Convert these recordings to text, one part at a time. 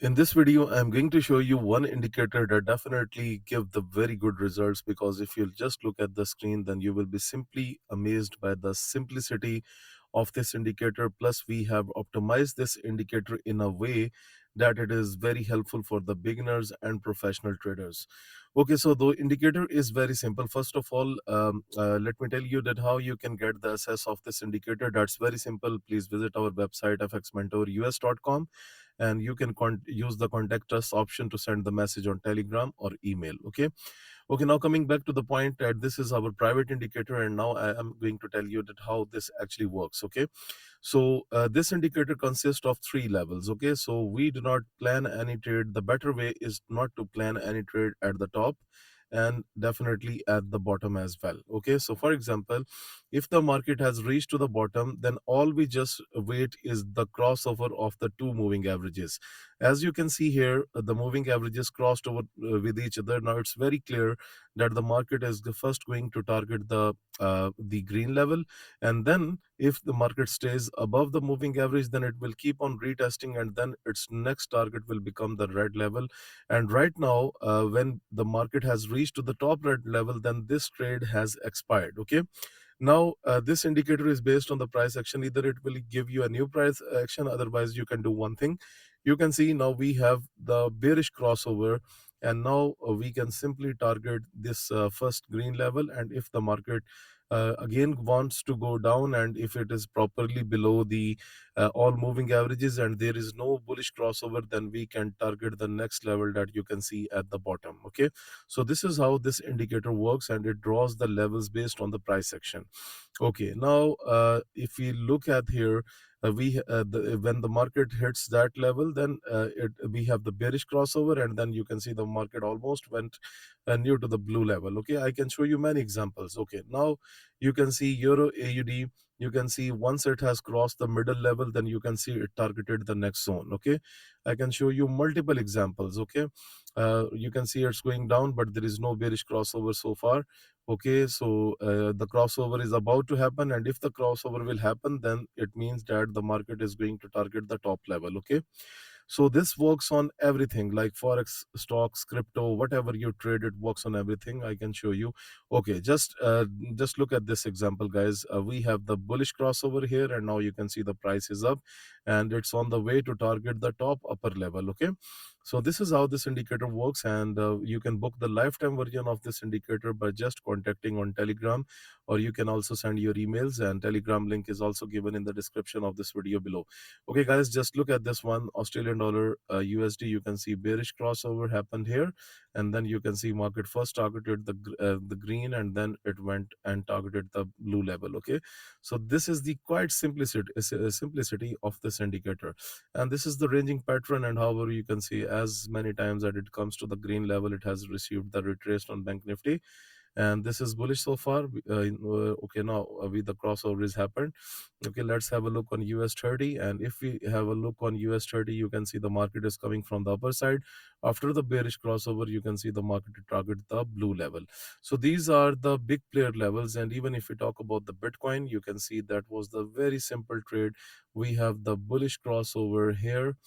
In this video, I'm going to show you one indicator that definitely give the very good results, because if you just look at the screen, then you will be simply amazed by the simplicity of this indicator. Plus, we have optimized this indicator in a way that it is very helpful for the beginners and professional traders. Okay, so the indicator is very simple. First of all, let me tell you that how you can get the access of this indicator. That's very simple. Please visit our website fxmentorus.com, and you can use the contact us option to send the message on Telegram or email. Okay, now coming back to the point that this is our private indicator, and now I am going to tell you that how this actually works. Okay, so this indicator consists of three levels. Okay, so we do not plan any trade. The better way is not to plan any trade at the top, and definitely at the bottom as well. Okay, so for example, if the market has reached to the bottom, then all we just wait is the crossover of the two moving averages. As you can see here, the moving averages crossed over with each other. Now it's very clear that the market is first going to target the green level, and then if the market stays above the moving average, then it will keep on retesting, and then its next target will become the red level. And right now, when the market has reached to the top red level, then this trade has expired. Okay, now this indicator is based on the price action. Either it will give you a new price action, otherwise you can do one thing. You can see now we have the bearish crossover, and now we can simply target this first green level. And if the market again wants to go down, and if it is properly below the all moving averages and there is no bullish crossover, then we can target the next level that you can see at the bottom. Okay, so this is how this indicator works, and it draws the levels based on the price action. Okay, now if we look at here, when the market hits that level, then we have the bearish crossover, and then you can see the market almost went near to the blue level. Okay, I can show you many examples. Okay, now you can see Euro AUD. You can see once it has crossed the middle level, then you can see it targeted the next zone. Okay, I can show you multiple examples. Okay, you can see it's going down, but there is no bearish crossover so far. Okay, so the crossover is about to happen, and if the crossover will happen, then it means that the market is going to target the top level. Okay, so this works on everything like Forex, stocks, crypto, whatever you trade, it works on everything. I can show you. Okay, just look at this example, guys. We have the bullish crossover here, and now you can see the price is up, and it's on the way to target the top upper level. Okay, so this is how this indicator works, and you can book the lifetime version of this indicator by just contacting on Telegram, or you can also send your emails, and Telegram link is also given in the description of this video below. Okay, guys, just look at this one. Australian dollar USD, you can see bearish crossover happened here, and then you can see market first targeted the green, and then it went and targeted the blue level. Okay, so this is the quite simplicity of this indicator, and this is the ranging pattern. And however, you can see as many times that it comes to the green level, it has received the retrace on Bank Nifty, and this is bullish so far. Okay, now with the crossover is happened. Okay, let's have a look on US 30, and if we have a look on US 30, you can see the market is coming from the upper side. After the bearish crossover, you can see the market target the blue level. So these are the big player levels, and even if we talk about the Bitcoin, you can see that was the very simple trade. We have the bullish crossover here.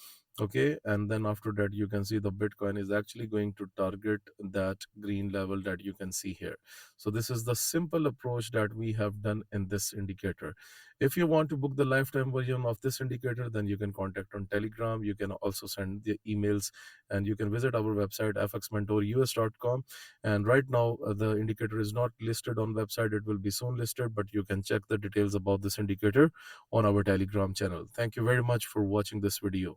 Okay, and then after that, you can see the Bitcoin is actually going to target that green level that you can see here. So this is the simple approach that we have done in this indicator. If you want to book the lifetime version of this indicator, then you can contact on Telegram. You can also send the emails, and you can visit our website fxmentorus.com. And right now the indicator is not listed on website. It will be soon listed, but you can check the details about this indicator on our Telegram channel. Thank you very much for watching this video.